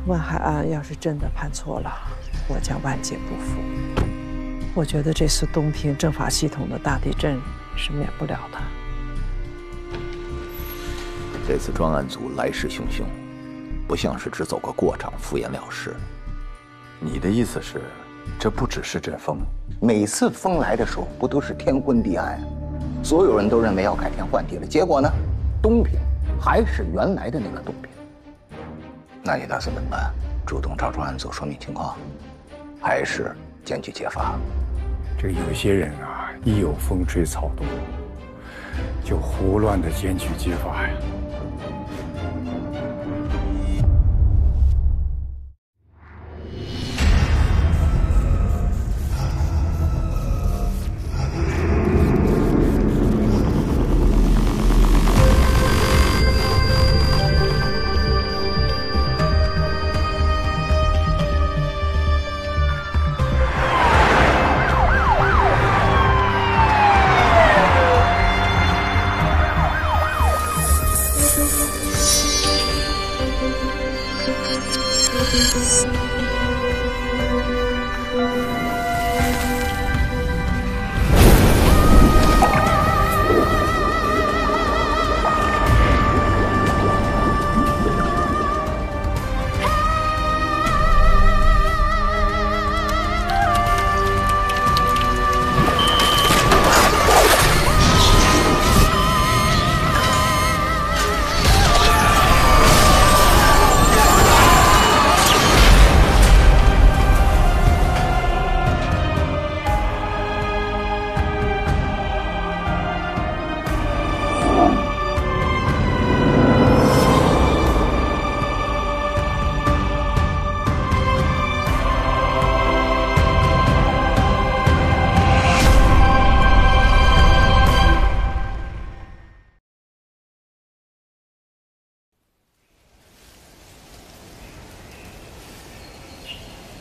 万海安要是真的判错了，我将万劫不复。我觉得这次东平政法系统的大地震是免不了的。这次专案组来势汹汹，不像是只走个过场，敷衍了事。你的意思是，这不只是阵风？每次风来的时候，不都是天昏地暗？所有人都认为要改天换地了，结果呢，东平还是原来的那个东平。那你打算怎么办？主动找专案组说明情况，还是检举揭发？这有些人啊，一有风吹草动，就胡乱的检举揭发呀。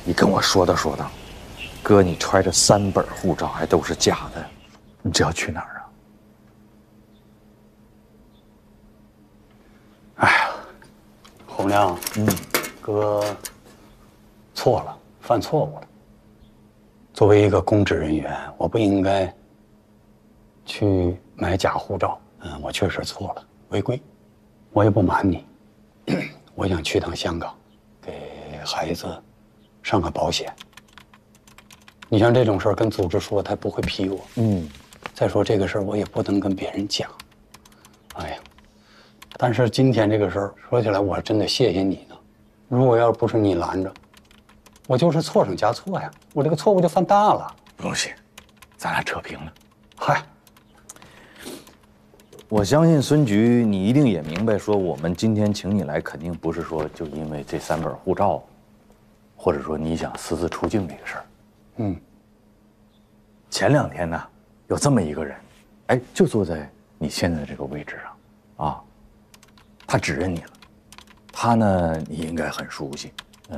你跟我说道说道，哥，你揣着3本护照还都是假的，你这要去哪儿啊？哎呀，洪亮，哥错了，犯错误了。作为一个公职人员，我不应该去买假护照。我确实错了，违规。我也不瞒你，我想去趟香港，给孩子上个保险。你像这种事儿跟组织说，他不会批我。再说这个事儿我也不能跟别人讲。哎呀，但是今天这个事儿说起来，我真的谢谢你呢。如果要不是你拦着，我就是错上加错呀，我这个错误就犯大了。不用谢，咱俩扯平了。嗨，我相信孙局，你一定也明白，说我们今天请你来，肯定不是说就因为这3本护照，或者说你想私自出境这个事儿。前2天呢，有这么一个人，哎，就坐在你现在的这个位置上，啊，他指认你了。他呢，你应该很熟悉，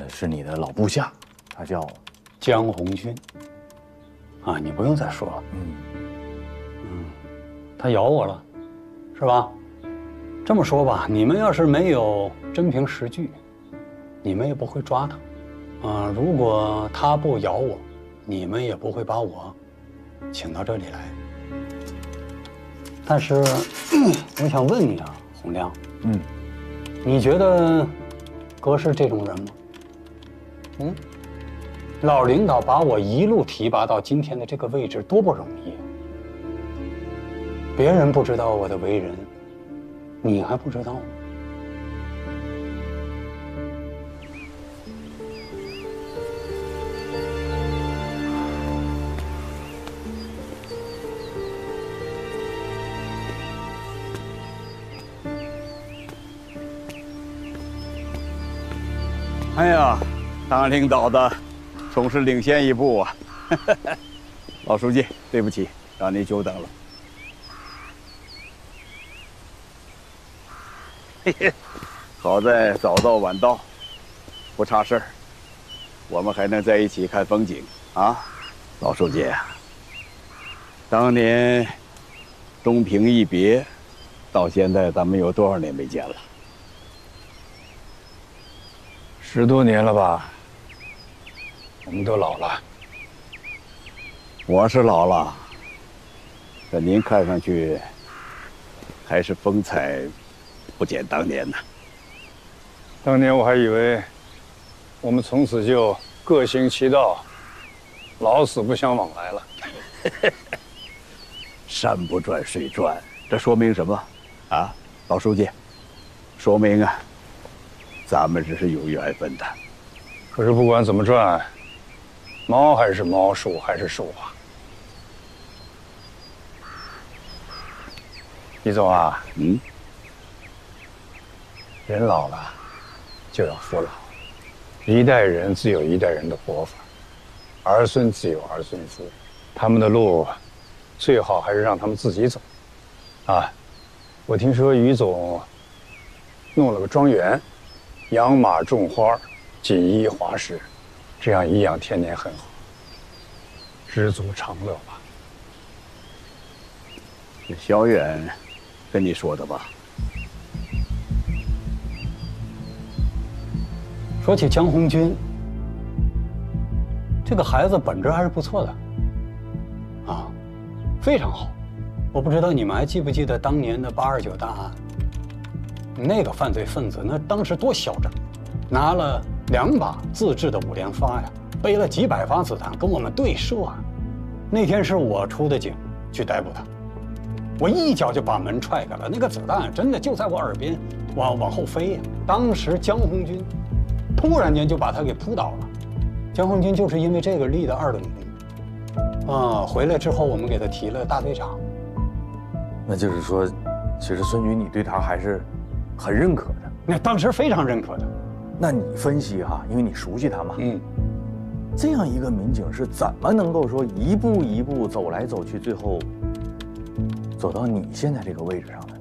是你的老部下，他叫江红军。啊，你不用再说了。他咬我了，是吧？这么说吧，你们要是没有真凭实据，你们也不会抓他。如果他不咬我，你们也不会把我请到这里来。但是，我想问你啊，洪亮，你觉得哥是这种人吗？老领导把我一路提拔到今天的这个位置，多不容易。别人不知道我的为人，你还不知道吗？哎呀，当领导的总是领先一步啊！老书记，对不起，让你久等了。嘿嘿，好在早到晚到。不差事儿，我们还能在一起看风景啊。老书记啊，当年东平一别，到现在咱们有多少年没见了？10多年了吧？我们都老了。我是老了，但您看上去还是风采不减当年呢。当年我还以为我们从此就各行其道，老死不相往来了。山不转水转，这说明什么？啊，老书记，说明啊，咱们这是有缘分的。可是不管怎么转，猫还是猫，树还是树啊。李总啊，人老了就要服老，一代人自有一代人的活法，儿孙自有儿孙福，他们的路最好还是让他们自己走。啊，我听说于总弄了个庄园，养马种花，锦衣华饰，这样颐养天年很好，知足常乐吧。这小远跟你说的吧？说起江红军，这个孩子本质还是不错的，啊，非常好。我不知道你们还记不记得当年的829大案？那个犯罪分子那当时多嚣张，拿了2把自制的5连发呀，背了几百发子弹跟我们对射啊。那天是我出的警去逮捕他，我一脚就把门踹开了，那个子弹真的就在我耳边往后飞呀。当时江红军突然间就把他给扑倒了。江红军就是因为这个立的2等功，啊，回来之后我们给他提了大队长。那就是说，其实孙局你对他还是很认可的。那当时非常认可的。那你分析哈，因为你熟悉他嘛，这样一个民警是怎么能够说一步一步走来走去，最后走到你现在这个位置上的呢？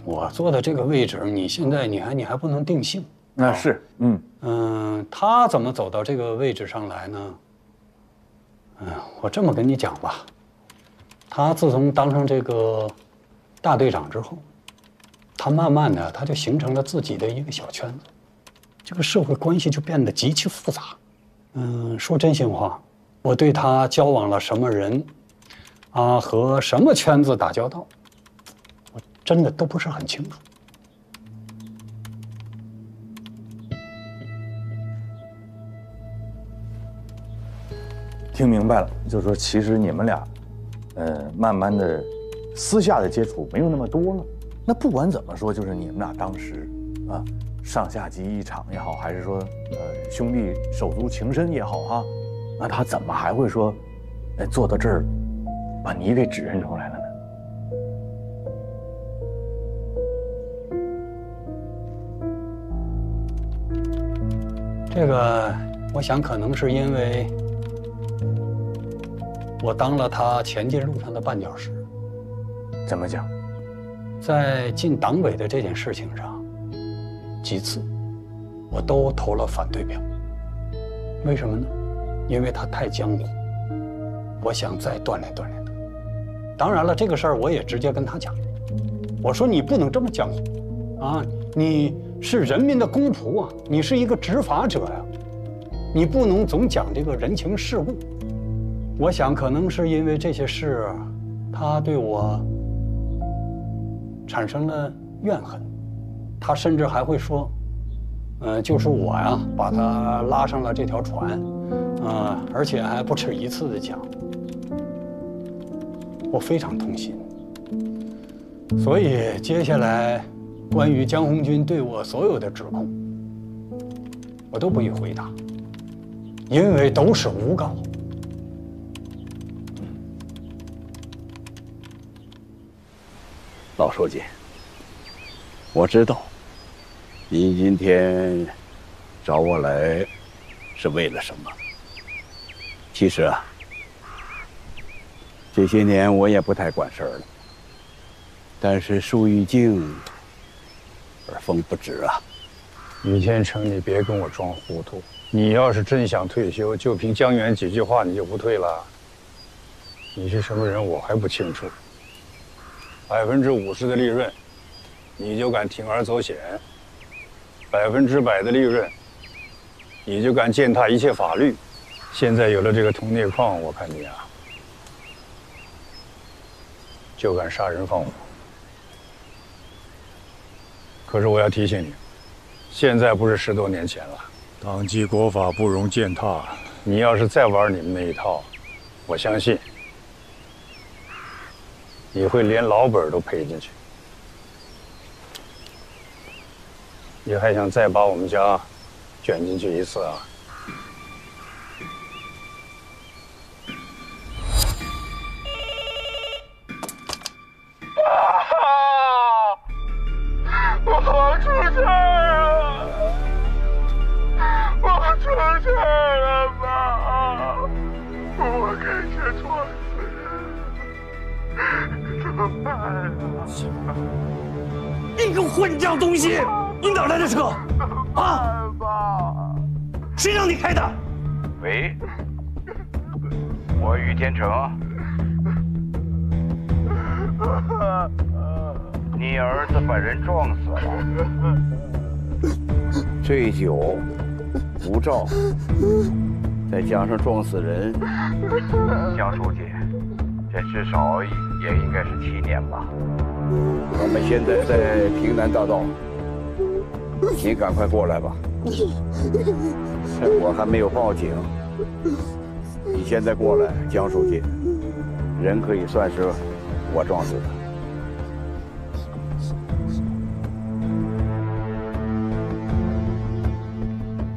我坐的这个位置，你现在你还不能定性。那是，他怎么走到这个位置上来呢？我这么跟你讲吧，他自从当上这个大队长之后，他慢慢的他就形成了自己的一个小圈子，这个社会关系就变得极其复杂。说真心话，我对他交往了什么人，啊，和什么圈子打交道，我真的都不是很清楚。听明白了，就是说，其实你们俩，慢慢的，私下的接触没有那么多了。那不管怎么说，就是你们俩当时，啊，上下级一场也好，还是说，兄弟手足情深也好哈，那他怎么还会说，坐到这儿，把你给指认出来了呢？这个，我想可能是因为我当了他前进路上的绊脚石。怎么讲？在进党委的这件事情上，几次我都投了反对票。为什么呢？因为他太江湖，我想再锻炼锻炼他。当然了，这个事儿我也直接跟他讲，我说你不能这么江湖，啊，你是人民的公仆啊，你是一个执法者呀，你不能总讲这个人情世故。我想可能是因为这些事，他对我产生了怨恨，他甚至还会说，就是我呀把他拉上了这条船，而且还不止一次的讲，我非常痛心。所以接下来关于江红军对我所有的指控，我都不予回答，因为都是诬告。老书记，我知道，您今天找我来是为了什么？其实啊，这些年我也不太管事儿了。但是树欲静而风不止啊。于天成，你别跟我装糊涂。你要是真想退休，就凭江源几句话，你就不退了？你是什么人，我还不清楚。50%的利润，你就敢铤而走险？100%的利润，你就敢践踏一切法律？现在有了这个铜镍矿，我看你啊，就敢杀人放火。可是我要提醒你，现在不是10多年前了，党纪国法不容践踏。你要是再玩你们那一套，我相信你会连老本都赔进去。你还想再把我们家卷进去一次啊？我出事了！我出事了，妈！我开车撞死人，怎么办啊？你个混账东西！你哪来的车？啊！谁让你开的？喂，我于天成。你儿子把人撞死了，醉酒、无照，再加上撞死人，江书记，这至少也应该是7年吧。我们现在在平南大道，你赶快过来吧。我还没有报警，你现在过来，江书记，人可以算是我撞死的。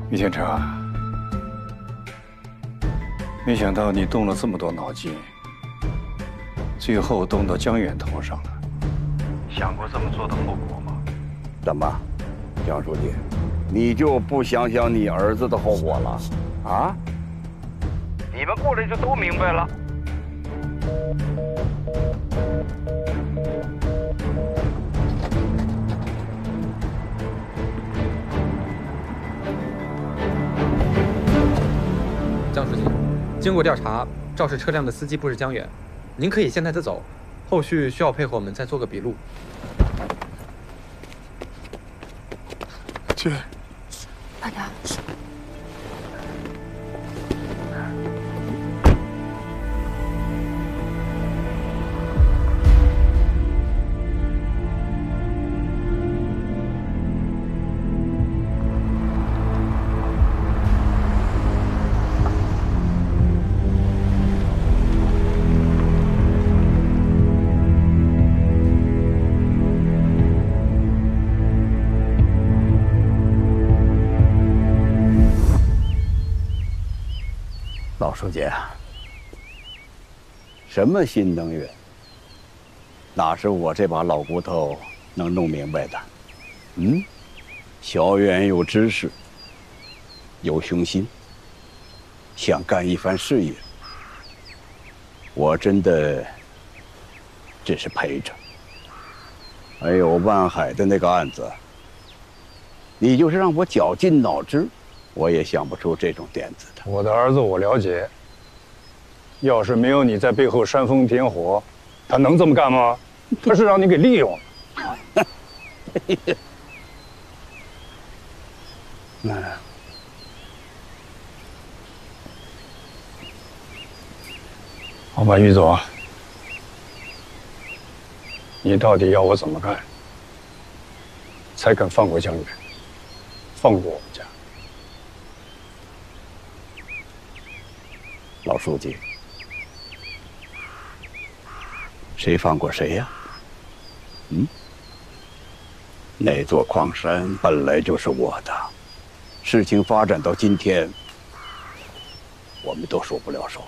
于天成，没想到你动了这么多脑筋，最后动到江远头上了。想过这么做的后果吗？怎么，江书记，你就不想想你儿子的后果了？啊？你们过来就都明白了。江书记，经过调查，肇事车辆的司机不是江远，您可以现在的走，后续需要配合我们再做个笔录。去，慢点。老书记啊，什么新能源，哪是我这把老骨头能弄明白的？小远有知识，有雄心，想干一番事业，我真的只是陪着。还有万海的那个案子，你就是让我绞尽脑汁，我也想不出这种点子的。我的儿子我了解，要是没有你在背后煽风点火，他能这么干吗？他是让你给利用了。好吧，于总，你到底要我怎么干，才肯放过江远，放过我们家？老书记，谁放过谁呀？那座矿山本来就是我的，事情发展到今天，我们都收不了手。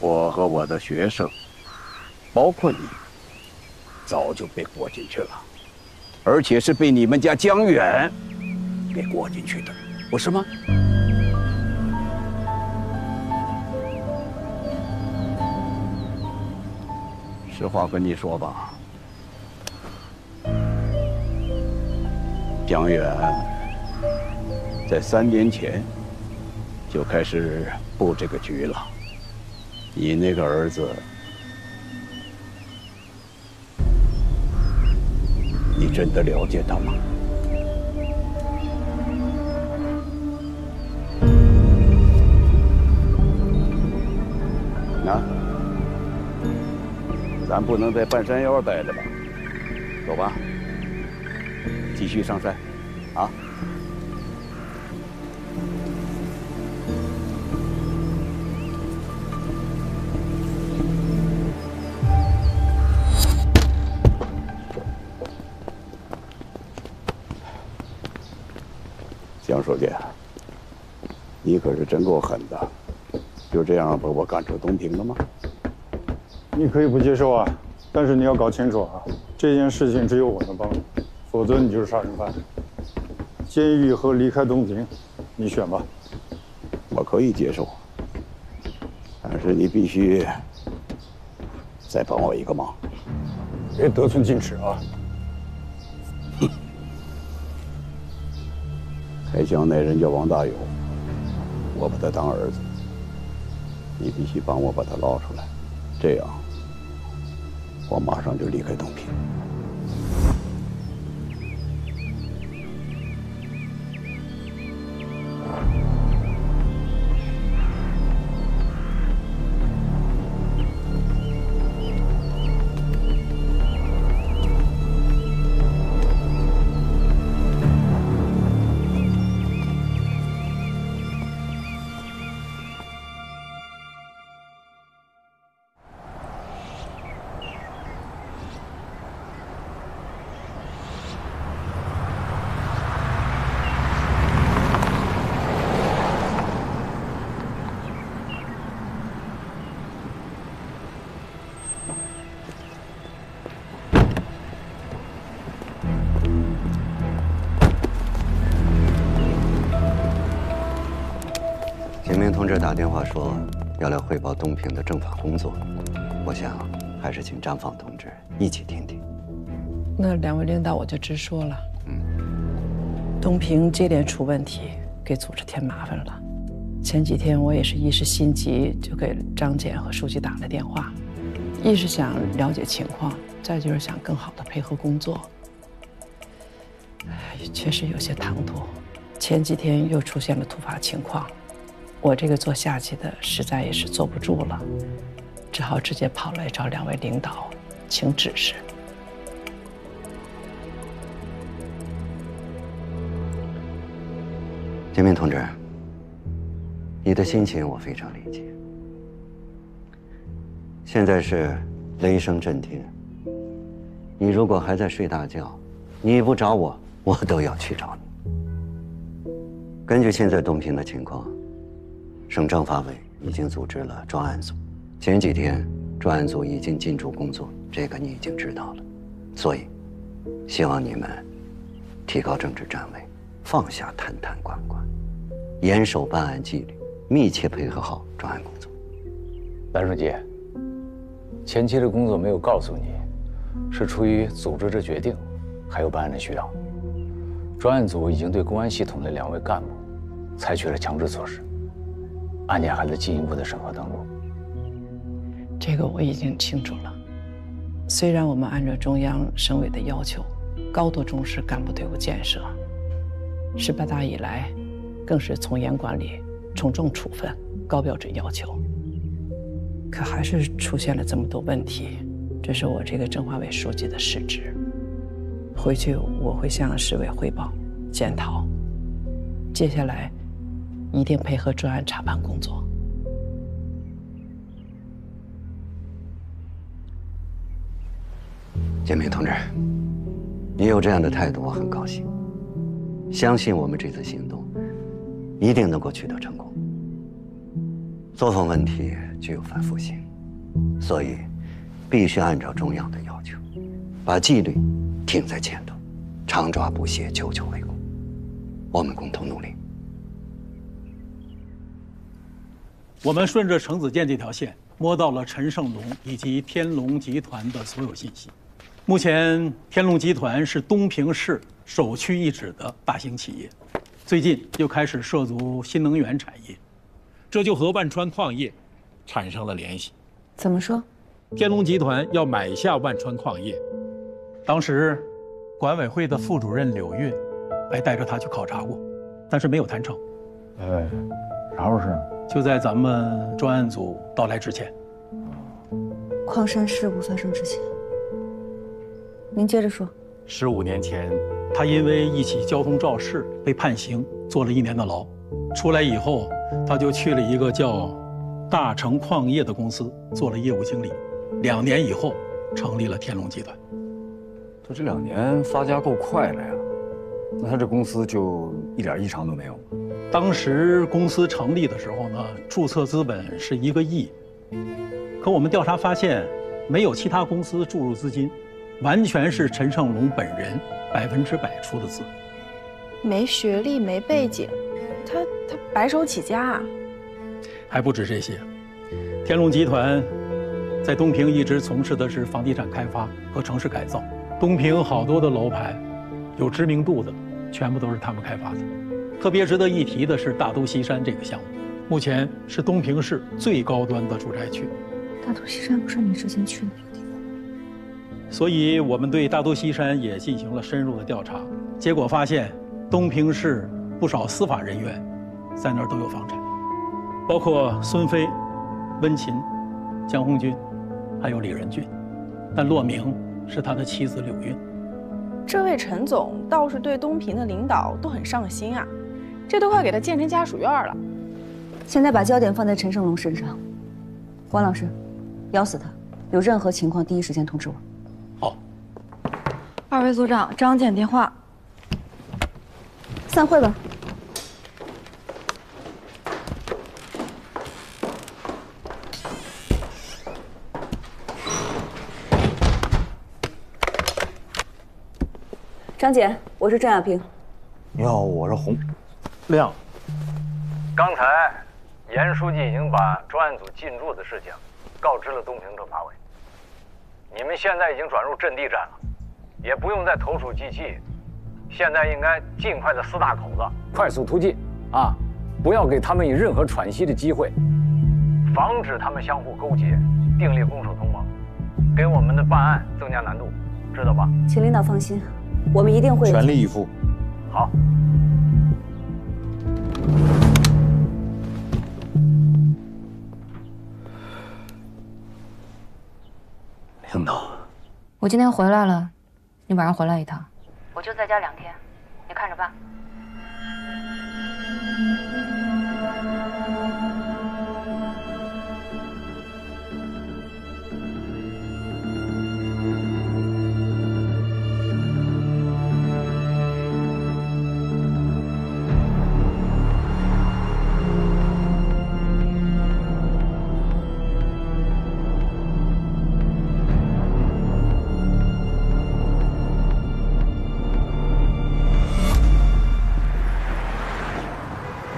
我和我的学生，包括你，早就被裹进去了，而且是被你们家江远给裹进去的，不是吗？实话跟你说吧，江远在3年前就开始布这个局了。你那个儿子，你真的了解他吗？那，咱不能在半山腰待着吧？走吧，继续上山，啊！江书记，你可是真够狠的，就这样把我赶出东平了吗？你可以不接受啊，但是你要搞清楚啊，这件事情只有我能帮你，否则你就是杀人犯。监狱和离开东平，你选吧。我可以接受，但是你必须再帮我一个忙。别得寸进尺啊！开枪那人叫王大有，我把他当儿子，你必须帮我把他捞出来，这样我马上就离开东平。秦明同志打电话说要来汇报东平的政法工作，我想还是请张放同志一起听听。那2位领导我就直说了，东平接连出问题，给组织添麻烦了。前几天我也是一时心急，就给张检和书记打了电话，一是想了解情况，再就是想更好的配合工作。确实有些唐突，前几天又出现了突发情况。我这个做下级的实在也是坐不住了，只好直接跑来找2位领导请指示。金明同志，你的心情我非常理解。现在是雷声震天，你如果还在睡大觉，你不找我，我都要去找你。根据现在东平的情况，省政法委已经组织了专案组，前几天专案组已经进驻工作，这个你已经知道了。所以，希望你们提高政治站位，放下坛坛罐罐，严守办案纪律，密切配合好专案工作。蓝书记，前期的工作没有告诉你，是出于组织的决定，还有办案的需要。专案组已经对公安系统的2位干部采取了强制措施。案件还在进一步的审核登录。这个我已经清楚了。虽然我们按照中央、省委的要求，高度重视干部队伍建设，18大以来，更是从严管理、从重处分、高标准要求。可还是出现了这么多问题，这是我这个政法委书记的失职。回去我会向市委汇报、检讨。接下来一定配合专案查办工作。金明同志，你有这样的态度，我很高兴。相信我们这次行动一定能够取得成功。作风问题具有反复性，所以必须按照中央的要求，把纪律挺在前头，常抓不懈，久久为功。我们共同努力。我们顺着程子健这条线摸到了陈胜龙以及天龙集团的所有信息。目前天龙集团是东平市首屈一指的大型企业，最近又开始涉足新能源产业，这就和万川矿业产生了联系。怎么说？天龙集团要买下万川矿业，当时管委会的副主任柳运还带着他去考察过，但是没有谈成。啥回事？就在咱们专案组到来之前。矿山事故发生之前。您接着说。15年前，他因为一起交通肇事被判刑，坐了1年的牢。出来以后，他就去了一个叫大成矿业的公司做了业务经理。2年以后，成立了天龙集团。他这2年发家够快了呀，那他这公司就一点异常都没有吗？当时公司成立的时候呢，注册资本是1个亿，可我们调查发现，没有其他公司注入资金。完全是陈胜龙本人100%出的资，没学历没背景，他白手起家啊。还不止这些，天龙集团在东平一直从事的是房地产开发和城市改造，东平好多的楼盘有知名度的，全部都是他们开发的。特别值得一提的是大都西山这个项目，目前是东平市最高端的住宅区。大都西山不是你之前去的那个地方？所以，我们对大都西山也进行了深入的调查，结果发现，东平市不少司法人员在那儿都有房产，包括孙飞、温琴、江红军，还有李仁俊，但落名是他的妻子柳运。这位陈总倒是对东平的领导都很上心啊，这都快给他建成家属院了。现在把焦点放在陈胜龙身上，黄老师，咬死他，有任何情况第一时间通知我。好。2位组长，张简电话。散会吧。张姐，我是郑亚萍。你好，我是洪亮。刚才严书记已经把专案组进驻的事情告知了东平政法委。你们现在已经转入阵地战了，也不用再投鼠忌器，现在应该尽快的撕大口子，快速突进啊！不要给他们以任何喘息的机会，防止他们相互勾结，订立攻守同盟，给我们的办案增加难度，知道吧？请领导放心，我们一定会全力以赴。好。领导，我今天回来了，你晚上回来一趟，我就在家2天，你看着办。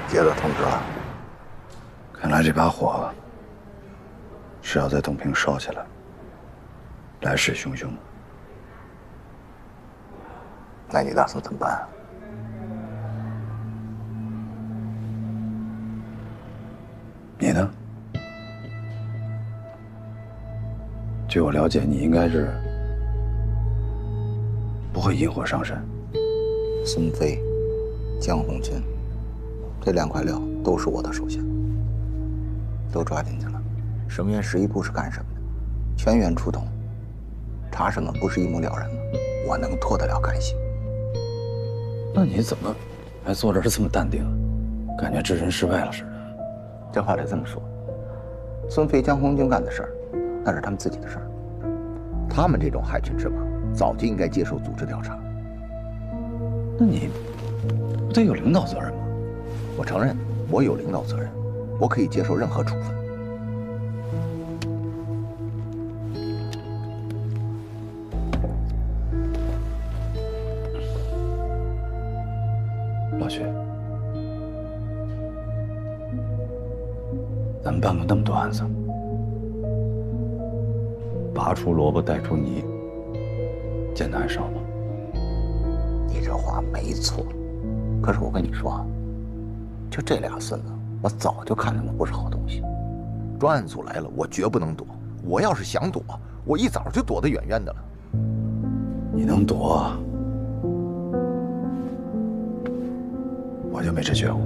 接到通知了，看来这把火是要在东平烧起来，来势汹汹。那你打算怎么办？你呢？据我了解，你应该是不会引火上身。孙飞、江红军。这2块料都是我的手下，都抓进去了。省院11部是干什么的？全员出动，查什么不是一目了然吗？我能脱得了干系？那你怎么还坐这儿这么淡定，感觉置身事外了似的？这话得这么说，孙飞、江红军干的事儿，那是他们自己的事儿。他们这种害群之马，早就应该接受组织调查。那你不得有领导责任吗？我承认我有领导责任，我可以接受任何处分。老徐，咱们办过那么多案子，拔出萝卜带出泥，见的还少吗？你这话没错，可是我跟你说，就这俩孙子，我早就看他们不是好东西。专案组来了，我绝不能躲。我要是想躲，我一早就躲得远远的了。你能躲，我就没这觉悟。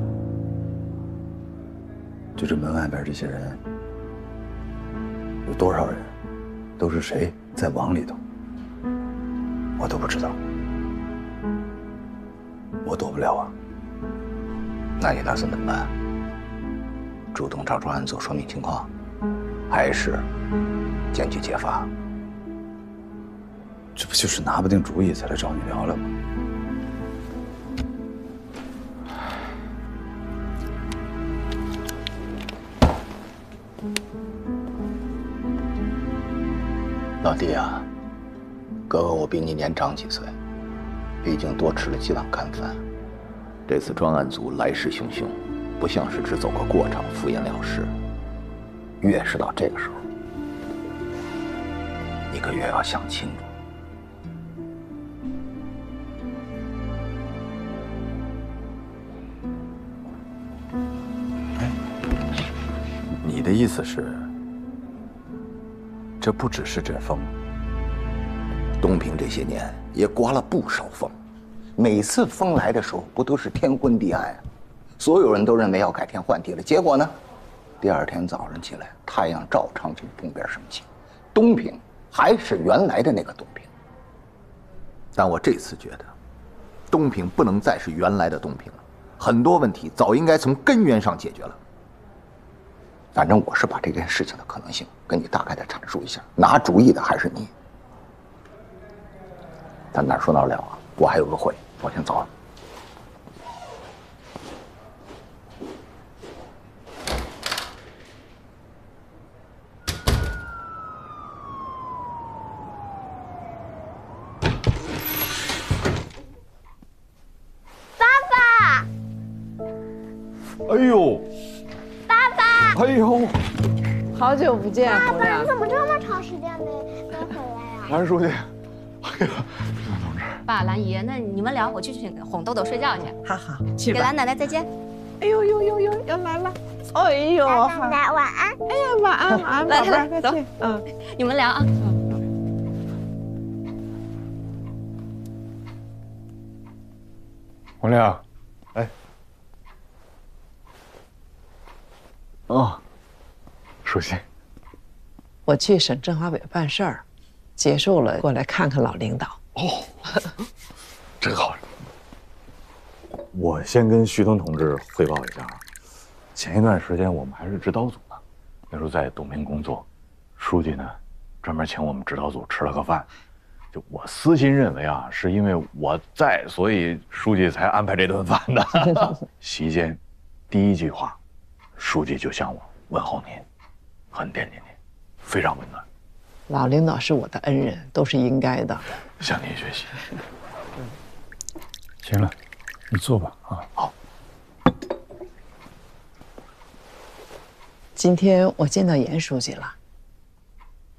就这门外边这些人，有多少人，都是谁在往里头，我都不知道。我躲不了啊。那你打算怎么办？主动找专案组说明情况，还是检举揭发？这不就是拿不定主意才来找你聊聊吗？老弟啊，哥哥我比你年长几岁，毕竟多吃了几碗干饭。这次专案组来势汹汹，不像是只走个过场敷衍了事。越是到这个时候，你可越要想清楚。你的意思是，这不只是这风，东平这些年也刮了不少风，每次风来的时候，不都是天昏地暗啊？所有人都认为要改天换地了，结果呢，第二天早上起来，太阳照常从东边升起，东平还是原来的那个东平。但我这次觉得，东平不能再是原来的东平了，很多问题早应该从根源上解决了。反正我是把这件事情的可能性跟你大概的阐述一下，拿主意的还是你。咱哪说哪了啊？我还有个会，我先走了。爸爸！哎呦！爸爸！哎呦，好久不见，爸爸，洪亮。你怎么这么长时间没回来呀？蓝书记，爸，兰姨，那你们俩我去哄豆豆睡觉去。好好，给兰奶奶再见。哎呦呦呦呦，要来了！哎呦，奶奶晚安。哎呀，晚安晚安，来宝贝儿，来走再见。嗯，你们聊啊。洪亮，哎，哦，书记，我去省政法委办事儿，结束了过来看看老领导。哦，真好。我先跟徐东同志汇报一下，前一段时间我们还是指导组呢，那时候在东平工作，书记呢专门请我们指导组吃了个饭。就我私心认为啊，是因为我在，所以书记才安排这顿饭的。席间，第一句话，书记就向我问候您，很惦记您，非常温暖。老领导是我的恩人，都是应该的。向您学习。行了，你坐吧啊。好。今天我见到严书记了，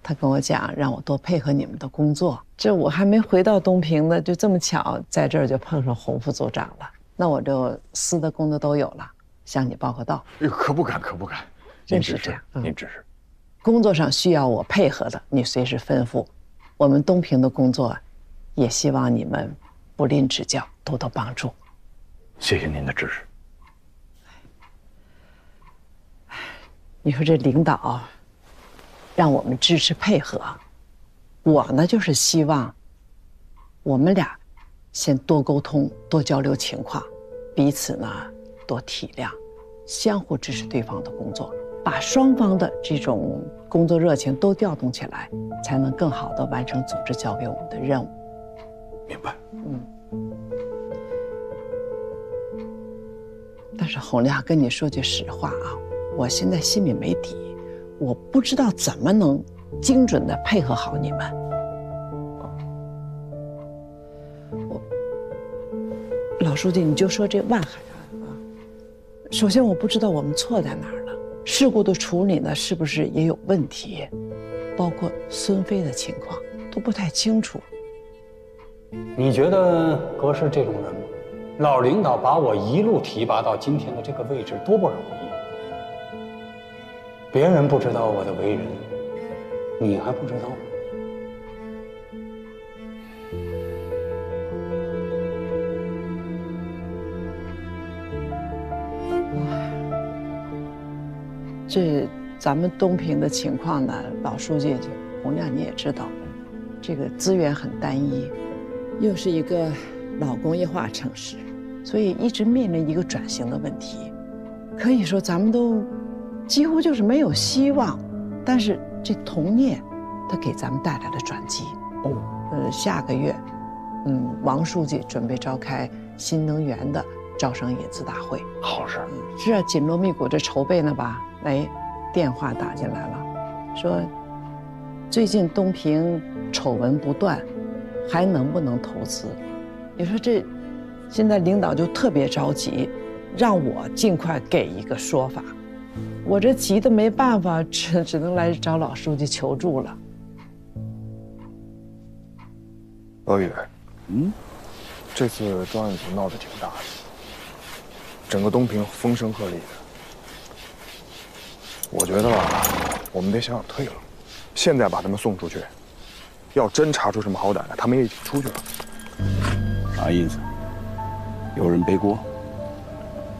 他跟我讲让我多配合你们的工作。这我还没回到东平呢，就这么巧在这儿就碰上洪副组长了。那我这司的工作都有了，向你报个到。哎呦，可不敢，可不敢。真是这样，您指示。工作上需要我配合的，你随时吩咐。我们东平的工作，也希望你们不吝指教，多多帮助。谢谢您的支持。你说这领导让我们支持配合，我呢就是希望我们俩先多沟通，多交流情况，彼此呢多体谅，相互支持对方的工作，把双方的这种工作热情都调动起来，才能更好地完成组织交给我们的任务。明白。但是洪亮，跟你说句实话啊，我现在心里没底，我不知道怎么能精准地配合好你们。老书记，你就说这万海案啊，首先我不知道我们错在哪儿了，事故的处理呢是不是也有问题，包括孙飞的情况都不太清楚。你觉得哥是这种人吗？老领导把我一路提拔到今天的这个位置，多不容易。别人不知道我的为人，你还不知道吗？这咱们东平的情况呢，老书记洪亮你也知道，这个资源很单一，又是一个老工业化城市，所以一直面临一个转型的问题。可以说咱们都几乎就是没有希望，但是这同念，它给咱们带来了转机。下个月，王书记准备召开新能源的招商引资大会。好事。是啊，紧锣密鼓这筹备呢吧，电话打进来了，说最近东平丑闻不断，还能不能投资？你说这现在领导就特别着急，让我尽快给一个说法。我这急得没办法，只能来找老书记求助了。老宇，这次专案组闹得挺大的，整个东平风声鹤唳的。我觉得吧，我们得想想退了，现在把他们送出去，要真查出什么好歹来，他们也已经出去了。啥意思？有人背锅？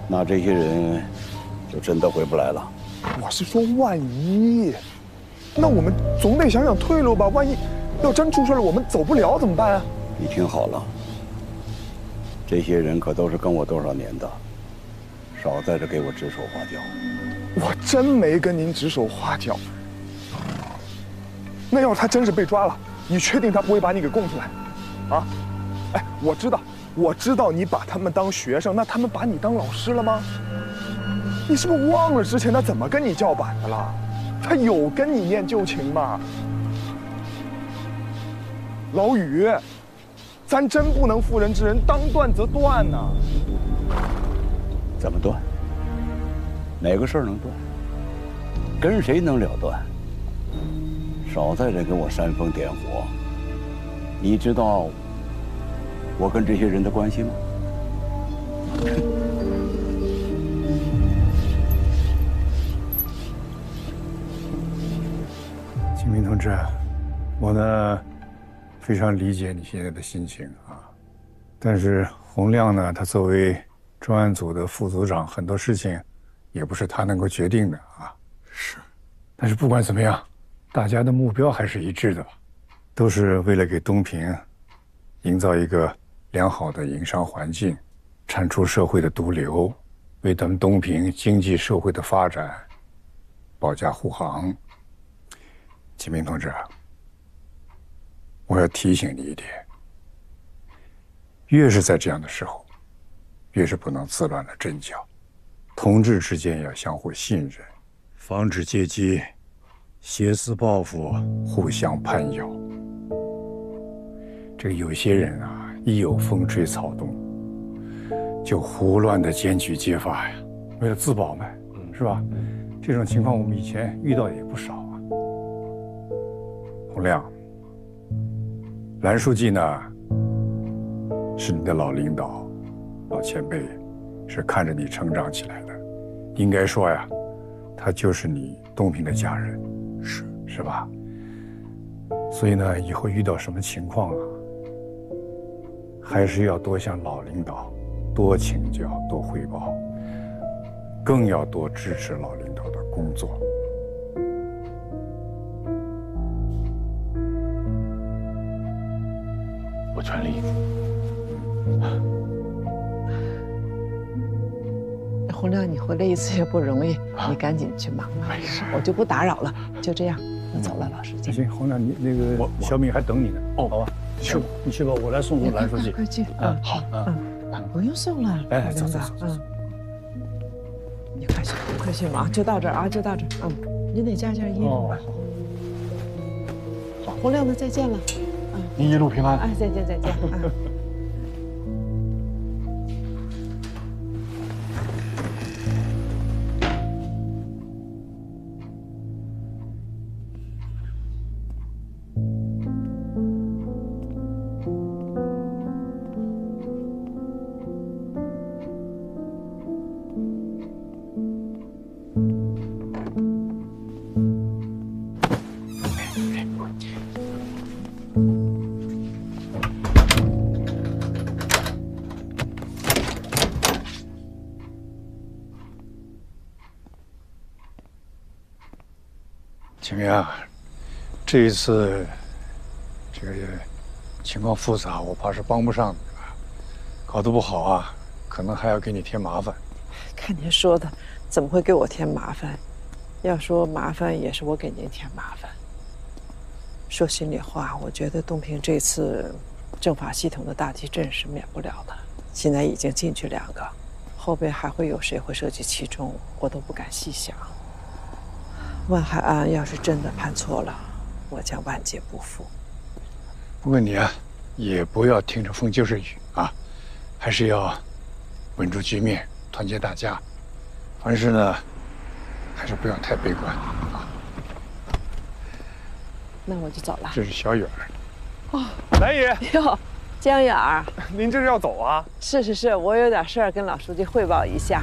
那这些人就真的回不来了？我是说万一，那我们总得想想退路吧。万一要真出事了，我们走不了怎么办啊？你听好了，这些人可都是跟我多少年的，少在这给我指手画脚。我真没跟您指手画脚。那要是他真是被抓了，你确定他不会把你给供出来？啊？哎，我知道你把他们当学生，那他们把你当老师了吗？你是不是忘了之前他怎么跟你叫板的了？他有跟你念旧情吗？老宇，咱真不能妇人之仁，当断则断呐。怎么断？哪个事儿能断？跟谁能了断？少在这给我煽风点火！你知道我跟这些人的关系吗？金明同志，我呢非常理解你现在的心情啊，但是洪亮呢，他作为专案组的副组长，很多事情也不是他能够决定的啊。是，但是不管怎么样，大家的目标还是一致的吧，都是为了给东平营造一个良好的营商环境，铲除社会的毒瘤，为咱们东平经济社会的发展保驾护航。金明同志，我要提醒你一点，越是在这样的时候，越是不能自乱了阵脚，同志之间要相互信任，防止阶级挟私报复，互相攀咬。这个有些人啊，一有风吹草动，就胡乱的检举揭发呀，为了自保嘛，是吧？这种情况我们以前遇到的也不少啊。洪亮，蓝书记呢，是你的老领导、老前辈，是看着你成长起来的，应该说呀，他就是你东平的家人，是吧？所以呢，以后遇到什么情况啊，还是要多向老领导多请教、多汇报，更要多支持老领导的工作。我全力以赴。洪亮，你回来一次也不容易，你赶紧去忙吧。没事，我就不打扰了。就这样，我走了，老书记。行，洪亮，你那个小敏还等你呢。哦，好吧，去吧，你去吧，我来送蓝书记。快去。好。不用送了。哎，走。你快去忙，就到这儿啊，就到这儿。你得加件衣服吧。好，洪亮呢？再见了。您一路平安。哎，再见。景阳，这一次这个情况复杂，我怕是帮不上你了。搞得不好啊，可能还要给你添麻烦。看您说的，怎么会给我添麻烦？要说麻烦，也是我给您添麻烦。说心里话，我觉得东平这次政法系统的大地震是免不了的。现在已经进去2个，后边还会有谁会涉及其中，我都不敢细想。万海案要是真的判错了，我将万劫不复。不过你啊，也不要听着风就是雨啊，还是要稳住局面，团结大家。凡事呢，还是不要太悲观啊。那我就走了。这是小雨儿。哦，兰姨。哟，江远儿，您这是要走啊？是，我有点事儿跟老书记汇报一下，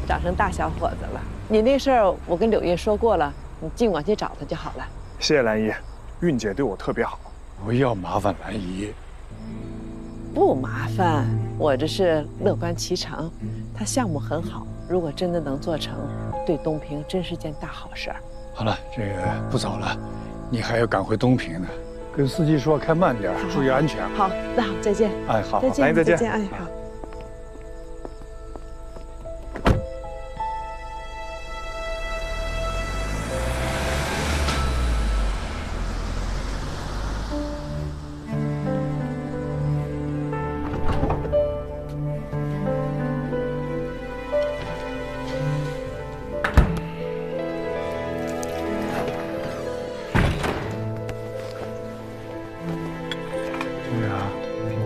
长成大小伙子了。你那事儿我跟柳叶说过了，你尽管去找他就好了。谢谢兰姨，韵姐对我特别好。不要麻烦兰姨。不麻烦，我这是乐观其成。他项目很好，如果真的能做成，对东平真是件大好事儿。好了，这个不早了，你还要赶回东平呢。跟司机说开慢点，注意安全。好，那好，再见。哎，好，再见，兰姨再见。哎，好。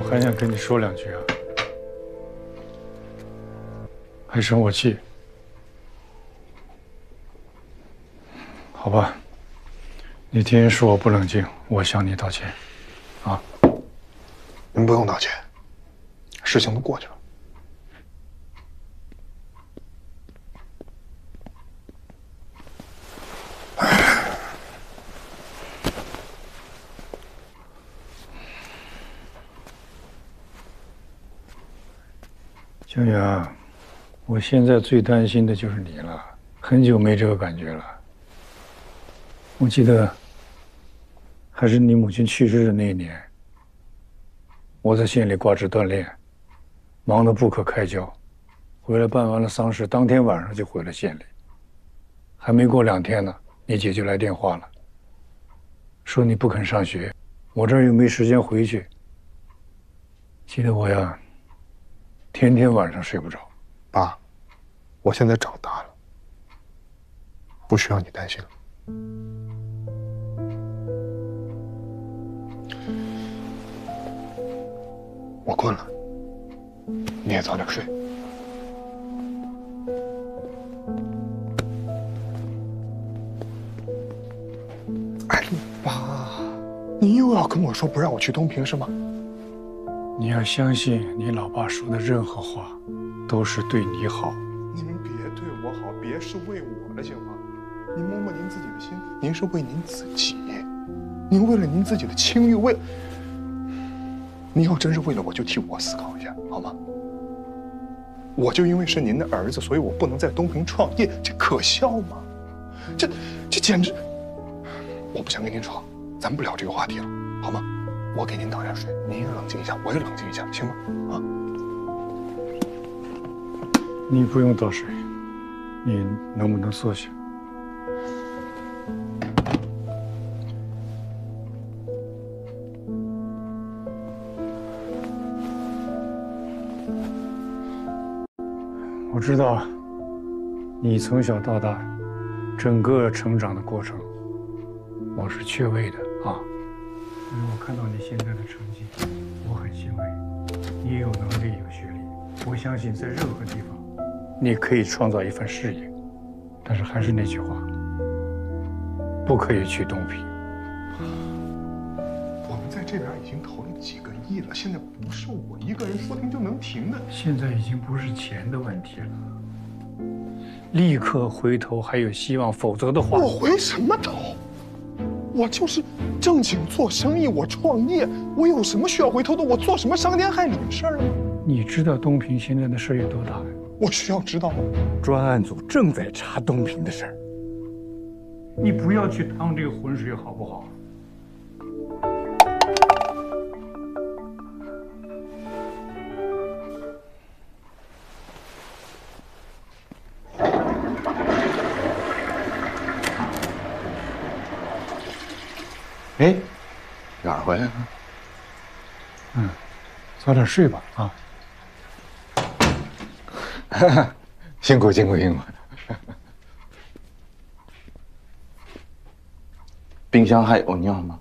还想跟你说2句啊，还生我气？好吧，那天是我不冷静，我向你道歉，啊。您不用道歉，事情都过去了。江远，我现在最担心的就是你了，很久没这个感觉了。我记得，还是你母亲去世的那一年，我在县里挂职锻炼，忙得不可开交，回来办完了丧事，当天晚上就回了县里。还没过2天呢，你姐就来电话了，说你不肯上学，我这儿又没时间回去，气得我呀，天天晚上睡不着。爸，我现在长大了，不需要你担心了。我困了，你也早点睡。哎，爸，你又要跟我说不让我去东平是吗？你要相信，你老爸说的任何话，都是对你好。你们别对我好，别是为我了，行吗？您摸摸您自己的心，您是为您自己，您为了您自己的清誉，为了您要真是为了我，就替我思考一下，好吗？我就因为是您的儿子，所以我不能在东平创业，这可笑吗？这简直……我不想跟您吵，咱不聊这个话题了，好吗？我给您倒点水，您也冷静一下，我也冷静一下，行吗？啊！你不用倒水，你能不能坐下？我知道，你从小到大，整个成长的过程，我是缺位的啊。但是我看到你现在的成绩，我很欣慰。你也有能力，有学历，我相信在任何地方，你可以创造一番事业。但是还是那句话，不可以去东平。我们在这边已经投了几个亿了，现在不是我一个人说停就能停的。现在已经不是钱的问题了，立刻回头还有希望，否则的话，我回什么头？我就是正经做生意，我创业，我有什么需要回头的？我做什么伤天害理的事儿了吗？你知道东平现在的事儿有多大呀？我需要知道吗？专案组正在查东平的事儿，你不要去趟这个浑水，好不好？哎，哪儿回来了？早点睡吧啊！辛苦辛苦辛苦。冰箱还有尿吗？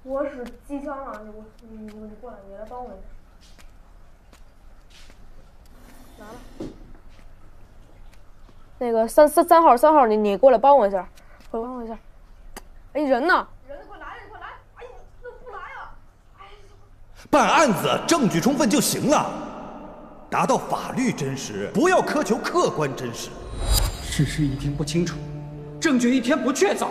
我使机枪啊！你过来，你来帮我一下。来了。那个三号，你过来帮我一下，过来帮我一下。哎，人呢？人快来，快来！哎呀，那不来啊！哎呀，办案子证据充分就行了，达到法律真实，不要苛求客观真实。事实一天不清楚，证据一天不确凿，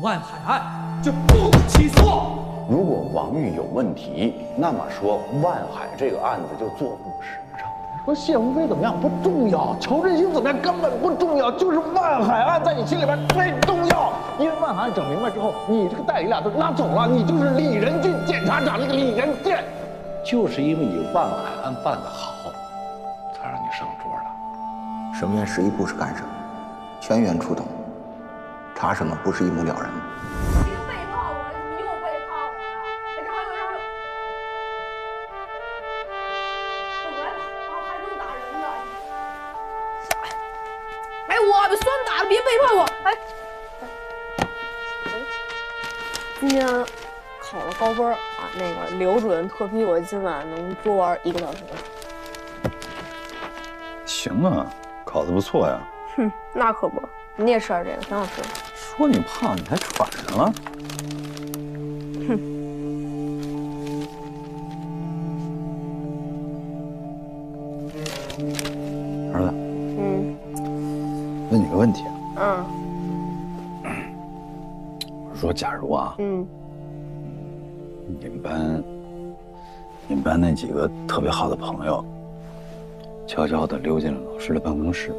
万海案就不起诉。如果王玉有问题，那么说万海这个案子就做不实诚。说谢鸿飞怎么样不重要，乔振兴怎么样根本不重要，就是万海案在你心里边最重要。因为万海案整明白之后，你这个代理俩都拉走了，你就是李仁俊检察长那个李仁健。就是因为你万海案办得好，才让你上桌的。什么院11部是干什么？全员出动，查什么不是一目了然吗？我算打了，别背叛我！今天考了高分啊，那个刘主任特批我今晚能多玩1个小时。行啊，考得不错呀。哼，那可不，你也吃点这个，挺好吃的。说你胖，你还喘上了。哼。儿子。问你个问题啊。我说，假如啊，你们班那几个特别好的朋友，悄悄地溜进了老师的办公室，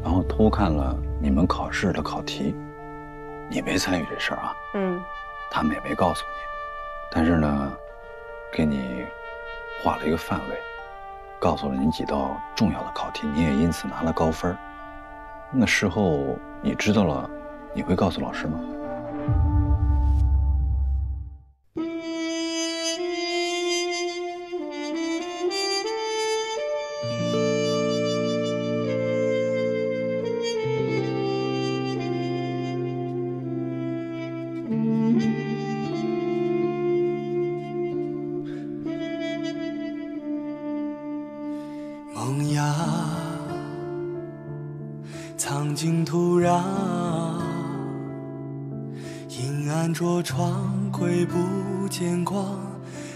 然后偷看了你们考试的考题，你没参与这事儿啊，他们也没告诉你，但是呢，给你画了一个范围，告诉了你几道重要的考题，你也因此拿了高分。那事后你知道了，你会告诉老师吗？萌芽藏进土壤，阴暗着窗，窥不见光。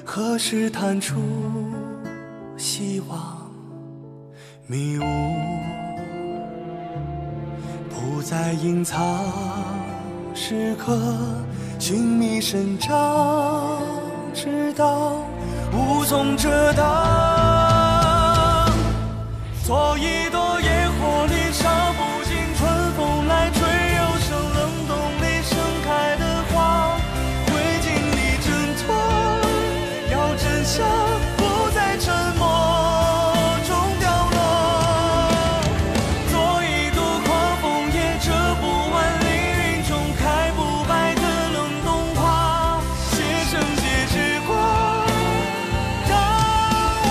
何时探出希望？迷雾不再隐藏，时刻寻觅生长，直到无从遮挡。做一朵野火里烧不尽，春风来吹，又生冷冻里盛开的花，灰烬里挣脱，要真相不在沉默中掉落。做一朵狂风也遮不完凌云中开不败的冷冻花，写成结之光，让无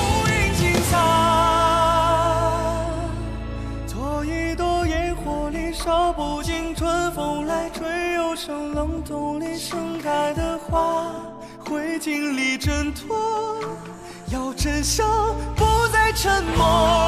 声冷冻里盛开的花，会经历挣脱，要真相不再沉默。